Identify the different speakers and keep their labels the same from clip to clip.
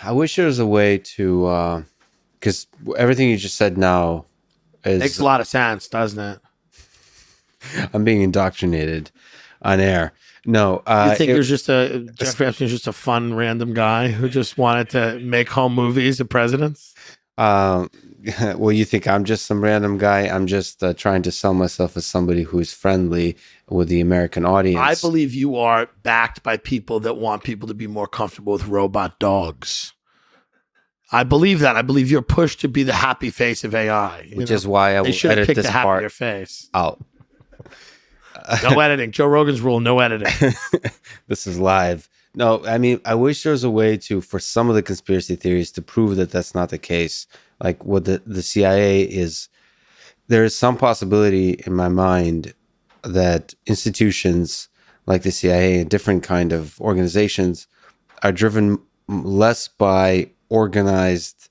Speaker 1: I wish there was a way to, because everything you just said now
Speaker 2: Makes
Speaker 1: is
Speaker 2: a lot of sense, doesn't it?
Speaker 1: I'm being indoctrinated on air. No,
Speaker 2: You think there's just Jeffrey Epstein's just a fun random guy who just wanted to make home movies of presidents?
Speaker 1: um, well, you think I'm just some random guy? I'm just trying to sell myself as somebody who's friendly with the American
Speaker 2: I
Speaker 1: audience.
Speaker 2: believe you are backed by people that want people to be more comfortable with robot dogs. I believe that. I believe you're pushed to be the happy face of AI.
Speaker 1: Which is why I
Speaker 2: They
Speaker 1: will
Speaker 2: should have
Speaker 1: edit
Speaker 2: picked
Speaker 1: this
Speaker 2: a happier
Speaker 1: part
Speaker 2: face.
Speaker 1: out.
Speaker 2: No editing. Joe Rogan's rule, no editing.
Speaker 1: This is live. No, I mean, I wish there was a way to, for some of the conspiracy theories, to prove that that's not the case. Like what the CIA is, there is some possibility in my mind that institutions like the CIA and different kind of organizations are driven less by organized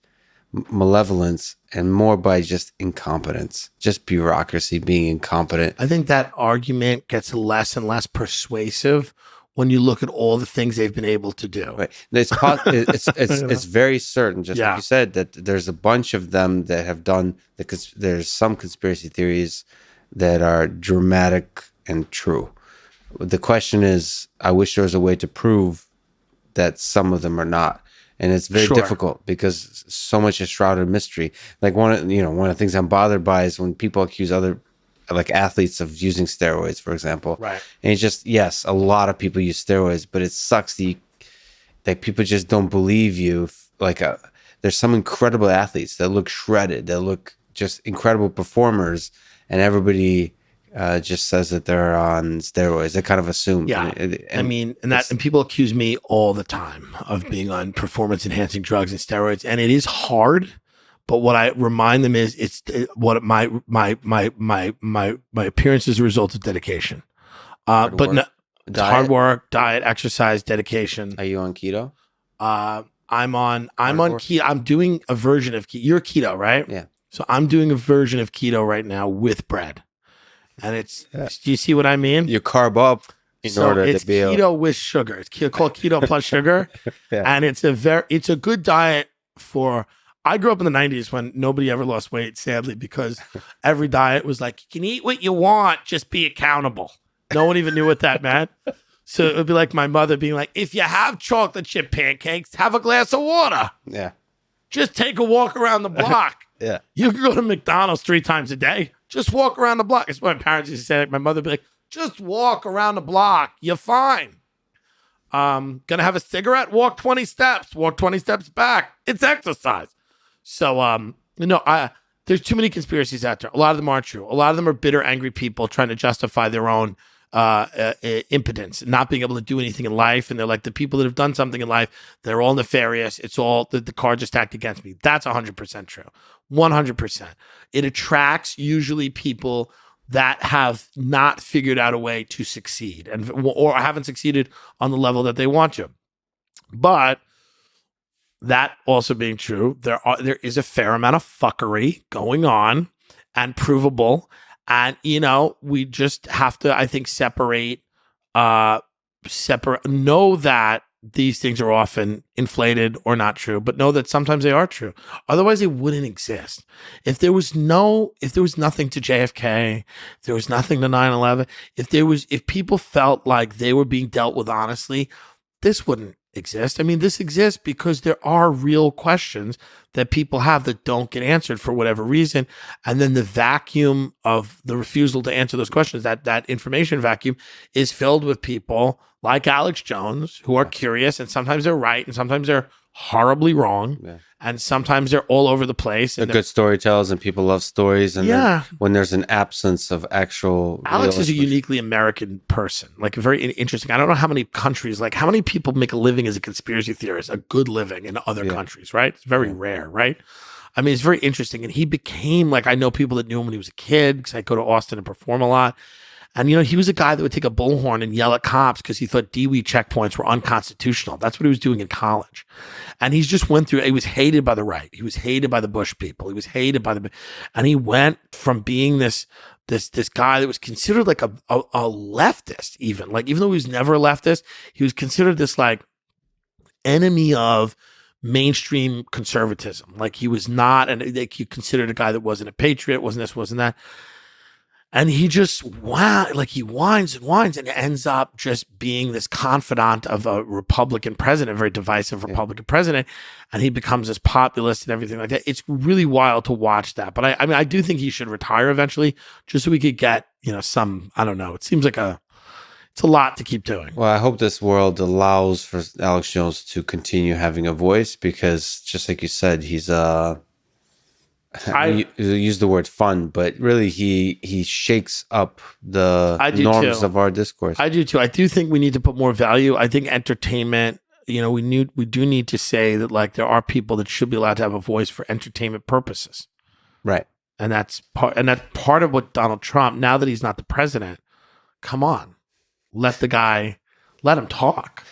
Speaker 1: malevolence and more by just incompetence, just bureaucracy being incompetent.
Speaker 2: I think that argument gets less and less persuasive when you look at all the things they've been able to do.
Speaker 1: Right. It's very certain, just like
Speaker 2: Yeah.
Speaker 1: you said, that there's a bunch of them that have done there's some conspiracy theories that are dramatic and true. The question is, I wish there was a way to prove that some of them are not. And it's very
Speaker 2: Sure.
Speaker 1: difficult because so much is shrouded in mystery. Like one of the things I'm bothered by is when people accuse other like athletes of using steroids, for example.
Speaker 2: Right.
Speaker 1: And it's just, yes, a lot of people use steroids, but it sucks that people just don't believe you. There's some incredible athletes that look shredded, that look just incredible performers, and everybody just says that they're on steroids. They kind of assume.
Speaker 2: Yeah. And people accuse me all the time of being on performance enhancing drugs and steroids. And it is hard. But what I remind them is what my appearance is a result of dedication. It's hard work, diet, exercise, dedication.
Speaker 1: Are you on keto?
Speaker 2: I'm on keto. I'm doing a version of keto. You're keto, right?
Speaker 1: Yeah.
Speaker 2: So I'm doing a version of keto right now with bread. And do you see what I mean?
Speaker 1: You carb up in order to be
Speaker 2: keto with sugar. It's called keto plus sugar.
Speaker 1: Yeah.
Speaker 2: And it's a good diet for, I grew up in the 90s when nobody ever lost weight, sadly, because every diet was like, you can eat what you want, just be accountable. No one even knew what that meant. So it would be like my mother being like, if you have chocolate chip pancakes, have a glass of water.
Speaker 1: Yeah.
Speaker 2: Just take a walk around the block.
Speaker 1: Yeah.
Speaker 2: You can go to McDonald's 3 times a day. Just walk around the block. It's what my parents used to say. Like my mother would be like, just walk around the block. You're fine. Gonna have a cigarette? Walk 20 steps. Walk 20 steps back. It's exercise. So, there's too many conspiracies out there. A lot of them aren't true. A lot of them are bitter, angry people trying to justify their own impotence, not being able to do anything in life. And they're like, the people that have done something in life, they're all nefarious. It's all the cards are stacked against me. That's 100% true. 100%. It attracts usually people that have not figured out a way to succeed or haven't succeeded on the level that they want to. But that also being true, there is a fair amount of fuckery going on and provable. And, we just have to, I think, know that these things are often inflated or not true, but know that sometimes they are true. Otherwise, they wouldn't exist. If there was nothing to JFK, if there was nothing to 9/11, if people felt like they were being dealt with honestly, this wouldn't exist. I mean, this exists because there are real questions that people have that don't get answered for whatever reason. And then the vacuum of the refusal to answer those questions, that information vacuum is filled with people like Alex Jones who are curious, and sometimes they're right and sometimes they're horribly wrong. Yeah. And sometimes they're all over the place.
Speaker 1: They're good storytellers and people love stories. And when there's an absence of actual...
Speaker 2: Alex is a uniquely American person, like very interesting. I don't know how many countries, like how many people make a living as a conspiracy theorist, a good living in other countries, right? It's very rare, right? I mean, it's very interesting. And he became I know people that knew him when he was a kid because I go to Austin and perform a lot. And, he was a guy that would take a bullhorn and yell at cops because he thought DWI checkpoints were unconstitutional. That's what he was doing in college. And he just went through, he was hated by the right. He was hated by the Bush people. He was hated by and he went from being this guy that was considered like a leftist even. Like, even though he was never a leftist, he was considered this enemy of mainstream conservatism. Like he was not, and like you considered a guy that wasn't a patriot, wasn't this, wasn't that. And he just like he whines and whines and ends up just being this confidant of a Republican president, a very divisive Republican president, and he becomes this populist and everything like that. It's really wild to watch that. But I mean, I do think he should retire eventually, just so we could get some. I don't know. It seems like it's a lot to keep doing.
Speaker 1: Well, I hope this world allows for Alex Jones to continue having a voice because, just like you said, he's you use the word fun, but really he shakes up the norms of our discourse.
Speaker 2: I do too. I do think we need to put more value. I think entertainment, we do need to say that like there are people that should be allowed to have a voice for entertainment purposes.
Speaker 1: Right.
Speaker 2: And that's part of what Donald Trump, now that he's not the president, come on. Let him talk.